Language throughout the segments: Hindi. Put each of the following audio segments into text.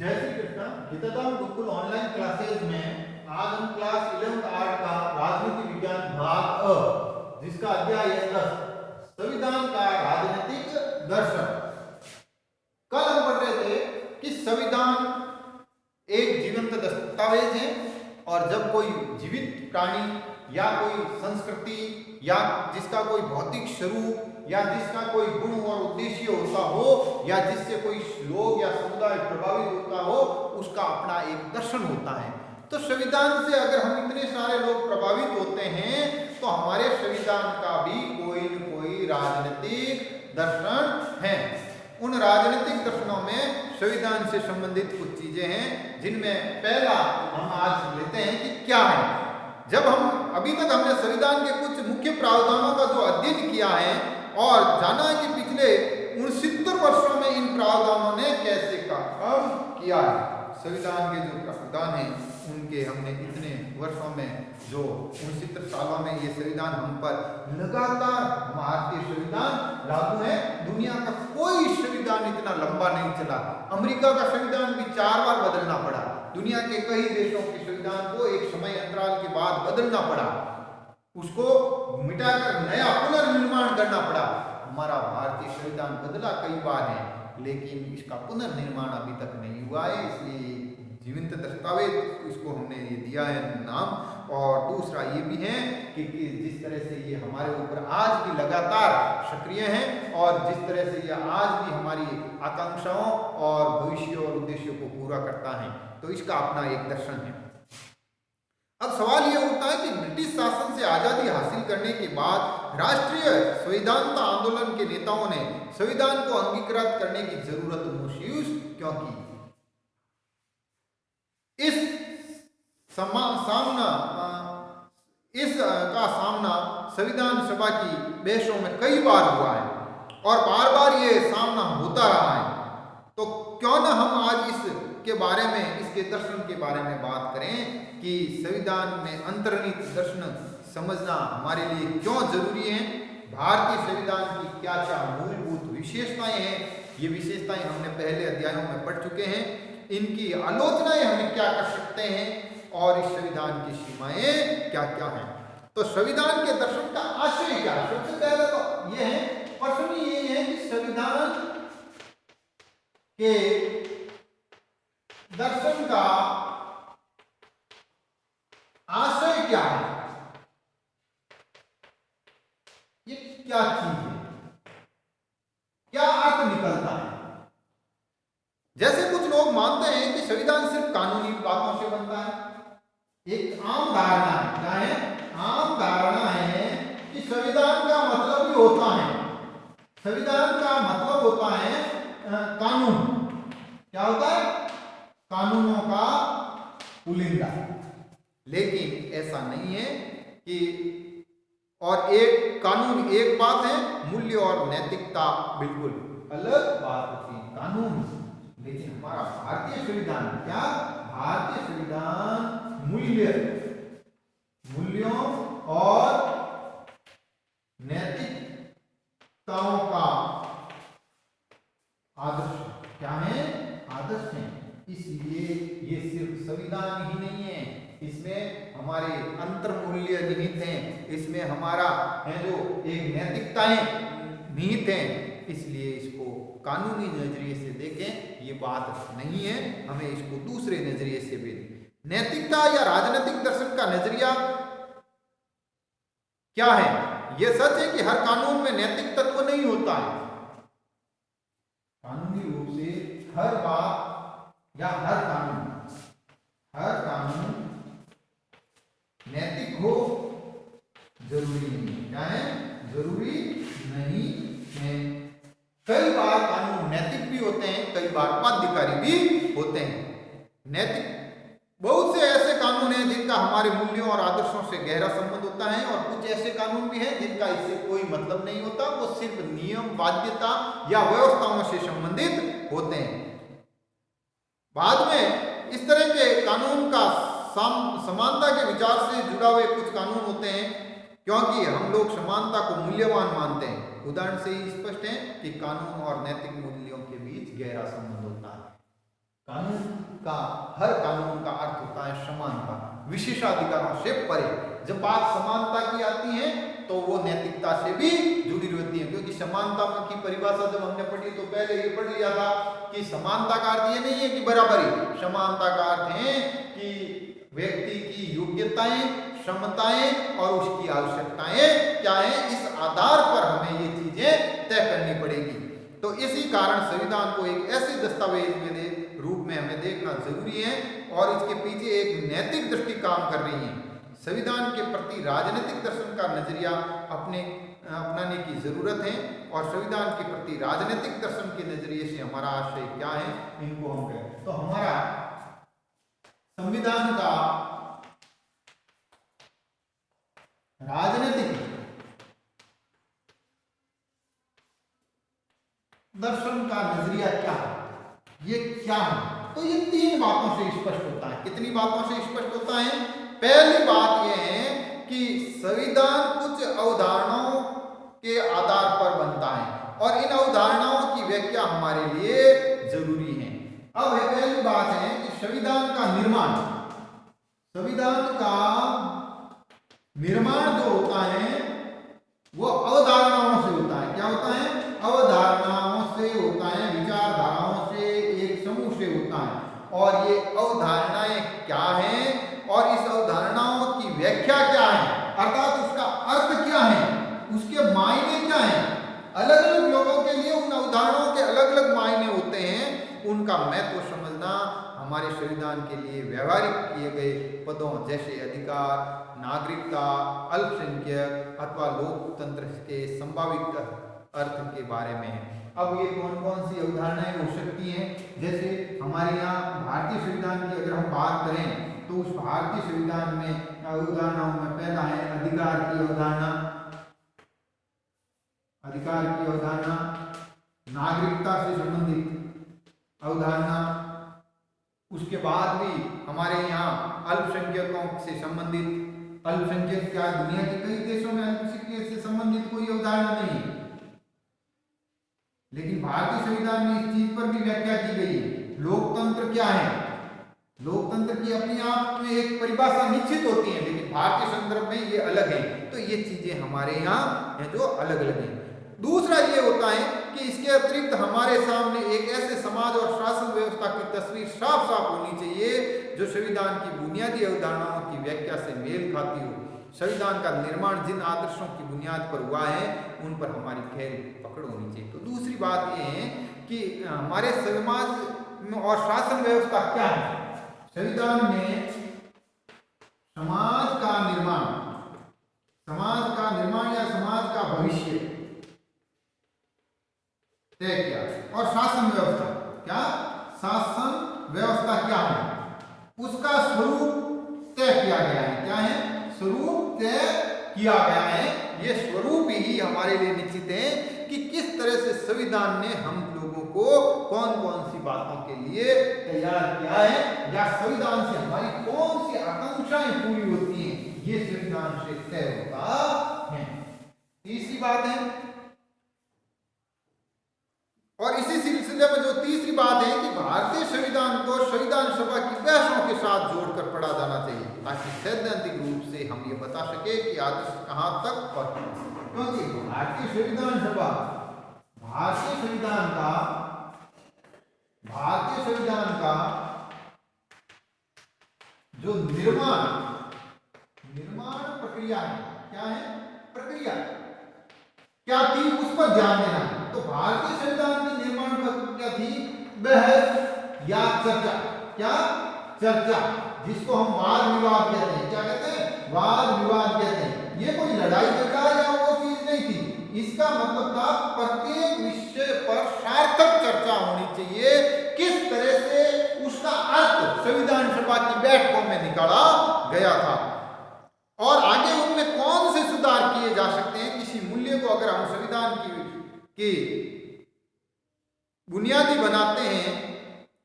जय श्री कृष्ण। हितधाम गुरुकुल ऑनलाइन क्लासेज में आज हम क्लास 11th आर्ट का राजनीति विज्ञान भाग अ जिसका अध्याय है 10 संविधान का राजनीतिक दर्शन। कल हम पढ़ रहे थे कि संविधान एक जीवंत दस्तावेज है और जब कोई जीवित प्राणी या कोई संस्कृति या जिसका कोई भौतिक स्वरूप या जिसका कोई गुण और उद्देश्य होता हो या जिससे कोई लोग या समुदाय प्रभावित होता हो उसका अपना एक दर्शन होता है। तो संविधान से अगर हम इतने सारे लोग प्रभावित होते हैं तो हमारे संविधान का भी कोई न कोई राजनीतिक दर्शन है। उन राजनीतिक दर्शनों में संविधान से संबंधित कुछ चीजें हैं जिनमें पहला हम आज लेते हैं कि क्या है। जब हम अभी तक हमने संविधान के कुछ मुख्य प्रावधानों का जो अध्ययन किया है और जाना है कि पिछले 69 वर्षों में इन प्रावधानों ने कैसे काम किया है। संविधान के जो प्रावधान हैं उनके हमने इतने वर्षों में जो 69 सालों में ये संविधान हम पर लगातार भारतीय संविधान लागू है। दुनिया का कोई संविधान इतना लंबा नहीं चला। अमेरिका का संविधान भी 4 बार बदलना पड़ा। दुनिया के कई देशों के संविधान को एक समय अंतराल के बाद बदलना पड़ा, उसको मिटाकर नया पुनर्निर्माण करना पड़ा। हमारा भारतीय संविधान बदला कई बार है लेकिन इसका पुनर्निर्माण अभी तक नहीं हुआ है, इसलिए जीवंत दस्तावेज इसको हमने ये दिया है नाम। और दूसरा ये भी है कि जिस तरह से ये हमारे ऊपर आज भी लगातार सक्रिय हैं और जिस तरह से ये आज भी हमारी आकांक्षाओं और भविष्य और उद्देश्यों को पूरा करता है, तो इसका अपना एक दर्शन है। अब सवाल यह उठता है कि ब्रिटिश शासन से आजादी हासिल करने के बाद राष्ट्रीय संविधानता आंदोलन के नेताओं ने संविधान को अंगीकृत करने की जरूरत महसूस क्यों की। इसका सामना संविधान सभा की बहसों में कई बार हुआ है और बार बार ये सामना होता रहा है। तो क्यों ना हम आज इसके बारे में, इसके दर्शन के बारे में बात करें कि संविधान में अंतर्निहित दर्शन समझना हमारे लिए क्यों जरूरी है। भारतीय संविधान की क्या क्या मूलभूत विशेषताएं हैं, ये विशेषताएं हमने पहले अध्यायों में पढ़ चुके हैं। इनकी आलोचनाएं हम क्या कर सकते हैं और इस संविधान की सीमाएं क्या क्या हैं। तो संविधान के दर्शन का आशय क्या है। सबसे पहले तो यह है, प्रश्न ये है कि संविधान के दर्शन का आशय क्या है, ये क्या चीज है, क्या अर्थ निकलता है। जैसे कुछ लोग मानते हैं कि संविधान सिर्फ कानूनी बातों से बनता है। एक आम धारणा है, क्या है, आम धारणा है कि संविधान का मतलब ही होता है, संविधान का मतलब होता है कानून। क्या होता है, कानूनों का पुलिंदा। लेकिन ऐसा नहीं है कि, और एक कानून एक बात है, मूल्य और नैतिकता बिल्कुल अलग बात होती है। कानून, लेकिन हमारा भारतीय संविधान क्या, भारतीय संविधान मूल्यों और नैतिकताओं का आदर्श क्या है, आदर्श है। इसलिए ये सिर्फ संविधान ही नहीं है, इसमें हमारे अंतर मूल्य निहित हैं, इसमें हमारा है जो एक नैतिकताएं निहित हैं। इसलिए इसको कानूनी नजरिए से देखें ये बात नहीं है, हमें इसको दूसरे नजरिए से भी देखें। नैतिकता या राजनीतिक दर्शन का नजरिया क्या है। यह सच है कि हर कानून में नैतिक तत्व नहीं होता है। कानूनी रूप से हर बात या हर कानून नैतिक हो जरूरी नहीं है। क्या है, जरूरी नहीं है। कई बार कानून नैतिक भी होते हैं, कई बार बाध्यकारी भी होते हैं। नैतिक बहुत से ऐसे कानून हैं जिनका हमारे मूल्यों और आदर्शों से गहरा संबंध होता है और कुछ ऐसे कानून भी हैं जिनका इससे कोई मतलब नहीं होता, वो सिर्फ नियम, बाध्यता या व्यवस्थाओं से संबंधित होते हैं। बाद में इस तरह के कानून का समानता के विचार से जुड़ा हुए कुछ कानून होते हैं क्योंकि हम लोग समानता को मूल्यवान मानते हैं। उदाहरण से ही स्पष्ट है कि कानून और नैतिक मूल्यों के बीच गहरा संबंध होता है। कानून का, हर कानून का अर्थ होता है समानता, विशेषाधिकारों से परे। जब बात समानता की आती है तो वो नैतिकता से भी जुड़ी रहती है, क्योंकि समानता की परिभाषा जब हमने पढ़ी तो पहले ये पढ़ लिया था कि समानता का अर्थ ये नहीं है कि बराबरी। समानता का अर्थ है कि व्यक्ति की योग्यताएं, क्षमताएं और उसकी आवश्यकताएं क्या है, इस आधार पर हमें ये चीजें तय करनी पड़ेगी। तो इसी कारण संविधान को एक ऐसे दस्तावेज में रूप में हमें देखना जरूरी है और इसके पीछे एक नैतिक दृष्टि काम कर रही है। संविधान के प्रति राजनीतिक दर्शन का नजरिया अपनाने की जरूरत है और संविधान के प्रति राजनीतिक दर्शन के नजरिए से हमारा आशय क्या है, इनको हम कहें। तो हमारा संविधान का राजनीतिक दर्शन का नजरिया क्या है, ये क्या है, तो ये 3 बातों से स्पष्ट होता है। कितनी बातों से स्पष्ट होता है? पहली बात यह है कि संविधान कुछ अवधारणाओं के आधार पर बनता है और इन अवधारणाओं की व्याख्या हमारे लिए जरूरी है। अब पहली बात है कि संविधान का निर्माण, संविधान का निर्माण जो होता है वो अवधारणाओं से होता है। क्या होता है? अवधारणाओं से होता है, विचारधाराओं से, एक समूह से होता है। और ये अवधारणाएं क्या हैं और इस अवधारणाओं की व्याख्या क्या है, अर्थात उसका अर्थ क्या है, उसके मायने क्या हैं। अलग अलग लोगों के लिए उन अवधारणाओं के अलग अलग मायने होते हैं। उनका महत्व समझना हमारे संविधान के लिए व्यवहारिक किए गए पदों जैसे अधिकार, नागरिकता, अल्पसंख्यक अथवा लोकतंत्र के संभावित अर्थ के बारे में है। अब ये कौन कौन सी अवधारणाएं हो सकती हैं? जैसे हमारे यहाँ भारतीय संविधान की अगर हम बात करें तो उस भारतीय संविधान में अवधारणाओं में पहला है अधिकार की अवधारणा, अधिकार की अवधारणा, नागरिकता से संबंधित अवधारणा। उसके बाद भी हमारे यहाँ अल्पसंख्यकों से संबंधित, अल्पसंख्यक क्या दुनिया के कई देशों में अल्पसंख्यक से संबंधित कोई अवधारणा नहीं है, लेकिन भारतीय संविधान में इस चीज पर भी व्याख्या की गई है। लोकतंत्र क्या है? लोकतंत्र की अपने आप में एक परिभाषा निश्चित होती है, लेकिन भारतीय संदर्भ में ये अलग है। तो ये चीजें हमारे यहाँ है जो अलग अलग है। दूसरा ये होता है कि इसके अतिरिक्त हमारे सामने एक ऐसे समाज और शासन व्यवस्था की तस्वीर साफ साफ होनी चाहिए जो संविधान की बुनियादी अवधारणाओं की व्याख्या से मेल खाती हो। संविधान का निर्माण जिन आदर्शों की बुनियाद पर हुआ है उन पर हमारी गहरी पकड़ होनी चाहिए। तो दूसरी बात यह है कि हमारे समाज और शासन व्यवस्था क्या है। संविधान में समाज का निर्माण, समाज का निर्माण या समाज का भविष्य तय किया और शासन व्यवस्था क्या, शासन व्यवस्था क्या है उसका स्वरूप तय किया गया है। क्या है? स्वरूप तय किया गया है। ये स्वरूप ही हमारे लिए निश्चित है कि किस तरह से संविधान ने हम लोगों को कौन कौन सी बातों के लिए तैयार किया है या संविधान से हमारी कौन सी आकांक्षाएं पूरी होती हैं, ये संविधान से तय होता है। तीसरी बात है, और इसी सिलसिले में जो तीसरी बात है कि भारतीय संविधान को संविधान सभा की बहसों के साथ जोड़कर पढ़ा जाना चाहिए ताकि सैद्धांतिक रूप से हम ये बता सके कि आदर्श कहां तक पहुंचे। क्योंकि भारतीय संविधान सभा भारतीय संविधान का जो निर्माण प्रक्रिया है, क्या है प्रक्रिया क्या थी उस पर ध्यान देना है। तो भारतीय संविधान की निर्माण प्रक्रिया थी बहस या चर्चा। क्या? चर्चा, जिसको हम वाद विवाद कहते हैं। क्या कहते हैं? वाद विवाद कहते हैं। ये कोई लड़ाई झगड़ा या वो चीज नहीं थी। इसका मतलब था प्रत्येक विषय पर सार्थक चर्चा होनी चाहिए, किस तरह से उसका अर्थ संविधान सभा की बैठकों में निकाला गया था और आगे उनमें कौन से सुधार किए जा सकते हैं। किसी मूल्य को अगर हम संविधान की बुनियादी बनाते हैं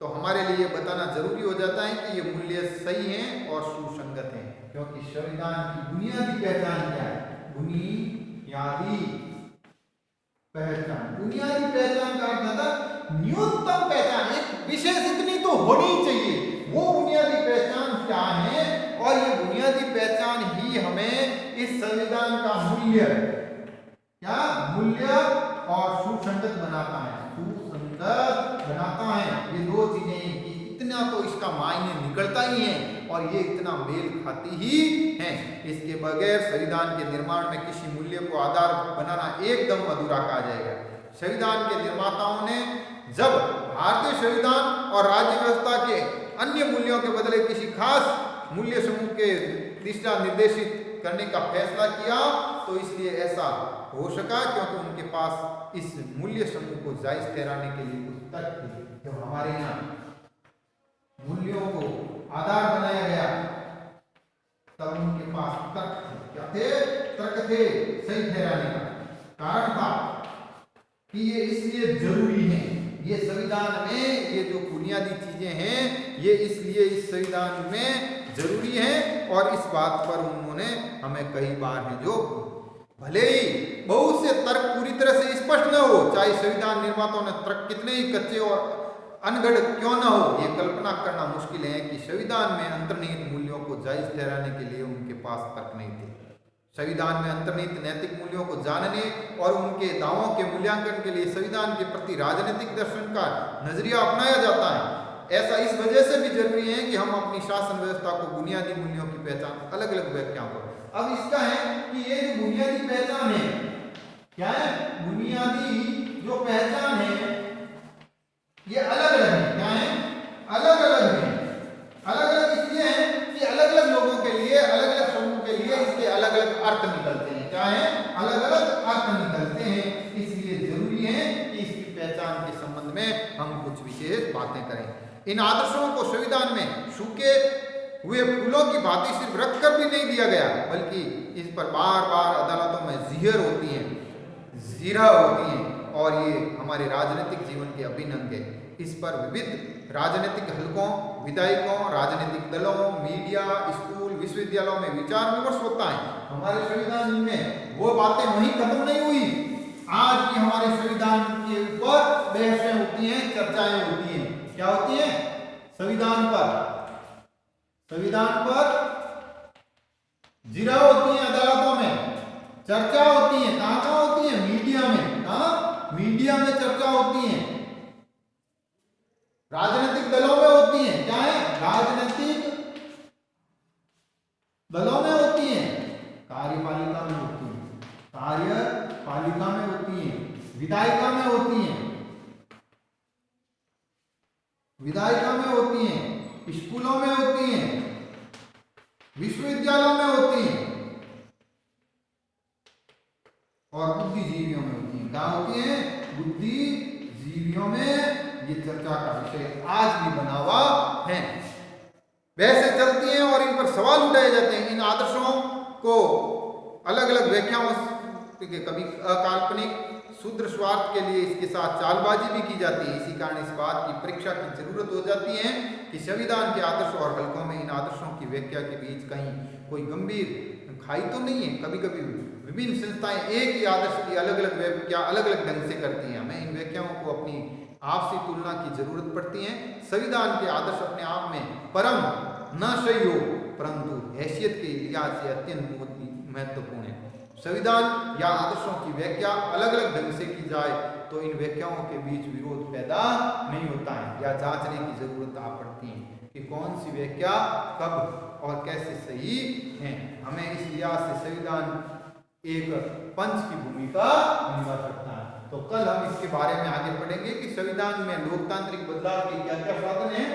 तो हमारे लिए बताना जरूरी हो जाता है कि ये मूल्य सही हैं और सुसंगत हैं, क्योंकि संविधान की बुनियादी पहचान क्या है? बुनियादी पहचान। बुनियादी पहचान का अर्थ था न्यूनतम पहचान, एक विशेष इतनी तो होनी ही चाहिए। वो बुनियादी पहचान क्या है, और ये बुनियादी पहचान ही हमें इस संविधान का मूल्य, क्या मूल्य और सुसंगत बनाता है, सुसंगत बनाता है। ये दो चीजें इतना तो इसका मायने निकलता ही है, और ये इतना मेल खाती ही है। इसके बगैर संविधान के निर्माण में किसी मूल्य को आधार बनाना एकदम अधूरा कहा जाएगा। संविधान के निर्माताओं ने जब भारतीय संविधान और राज्य व्यवस्था के अन्य मूल्यों के बदले किसी खास मूल्य समूह के दिशा निर्देशित करने का फैसला किया, तो इसलिए ऐसा हो सका क्योंकि उनके पास इस मूल्य समूह को जायज ठहराने के लिए कुछ तर्क थे। जब हमारे यहाँ मूल्यों को आधार बनाया गया, तब उनके पास तर्क थे। क्या थे? तर्क थे सही ठहराने का। कारण था कि ये इसलिए जरूरी है, ये संविधान में ये जो बुनियादी चीजें हैं, ये इसलिए इस संविधान में जरूरी है। और इस बात पर उन्होंने हमें कई बार है जो भले ही बहुत से तर्क पूरी तरह से स्पष्ट न हो, चाहे संविधान निर्माताओं ने तर्क कितने ही कच्चे और अनगढ़ क्यों न हो, ये कल्पना करना मुश्किल है कि संविधान में अंतर्निहित मूल्यों को जायज ठहराने के लिए उनके पास तर्क नहीं थे। संविधान में अंतर्निहित नैतिक मूल्यों को जानने और उनके दावों के मूल्यांकन के लिए संविधान के प्रति राजनीतिक दर्शन का नजरिया अपनाया जाता है। ऐसा इस वजह से भी जरूरी है कि हम अपनी शासन व्यवस्था को बुनियादी मूल्यों की पहचान अलग अलग व्याख्याओं को, अब इसका है कि ये जो बुनियादी पहचान है, क्या है? बुनियादी जो पहचान है ये अलग अलग है। क्या है? अलग अलग है। अलग अलग इसलिए है कि अलग अलग लोगों के लिए, अलग अलग समूह के लिए इसके अलग अलग अर्थ निकलते हैं। क्या है? अलग अलग अर्थ निकलते हैं। इसलिए जरूरी है कि इसकी पहचान के संबंध में हम कुछ विशेष बातें करें। इन आदर्शों को संविधान में सूखे हुए फूलों की भांति सिर्फ रखकर भी नहीं दिया गया, बल्कि इस पर बार बार अदालतों में जिहर होती है, जीरा होती है, और ये हमारे राजनीतिक जीवन के अभिन्न अंग है। इस पर विविध राजनीतिक हलकों, विधायकों, राजनीतिक दलों, मीडिया, स्कूल, विश्वविद्यालयों में विचार विमर्श होता है। हमारे संविधान में वो बातें वहीं खत्म नहीं हुई, आज भी हमारे संविधान के ऊपर बहसें होती हैं, चर्चाएं होती हैं। क्या होती हैं? संविधान पर जिरा होती है, अदालतों में चर्चा होती है। कहाँ होती है? मीडिया में। कहाँ? मीडिया में चर्चा होती है। राजनीतिक दलों में होती है। क्या है? राजनीतिक दलों में होती है। कार्यपालिका में होती है। कार्यपालिका में होती है। विधायिका में होती है। विधायिका में होती है। स्कूलों में होती है। विश्वविद्यालयों में होती है और बुद्धिजीवियों में होती है। क्या होती है? बुद्धिजीवियों में ये चर्चा का विषय आज भी बना हुआ है। वैसे चलती हैं और इन पर सवाल उठाए जाते हैं। इन आदर्शों को अलग अलग व्याख्याओं के, कभी अकाल्पनिक शूद्र स्वार्थ के लिए इसके साथ चालबाजी भी की जाती है। इसी कारण इस बात की परीक्षा की जरूरत हो जाती है कि संविधान के आदर्श और हलकों में इन आदर्शों की व्याख्या के बीच कहीं कोई गंभीर खाई तो नहीं है। कभी कभी विभिन्न संस्थाएं एक ही आदर्श की अलग अलग व्याख्या अलग अलग ढंग से करती हैं। हमें इन व्याख्याओं को अपनी आपसी तुलना की जरूरत पड़ती है। संविधान के आदर्श अपने आप में परम न सही हो, परंतु हैसियत के लिहाज से अत्यंत महत्वपूर्ण है। संविधान या आदर्शों की व्याख्या अलग अलग ढंग से की जाए तो इन व्याख्याओं के बीच विरोध पैदा नहीं होता है या जांचने की जरूरत आ पड़ती है कि कौन सी व्याख्या कब और कैसे सही है। हमें इस लिहाज से संविधान एक पंच की भूमिका निभा सकता है। तो कल हम इसके बारे में आगे पढ़ेंगे कि संविधान में लोकतांत्रिक बदलाव के क्या क्या साधन हैं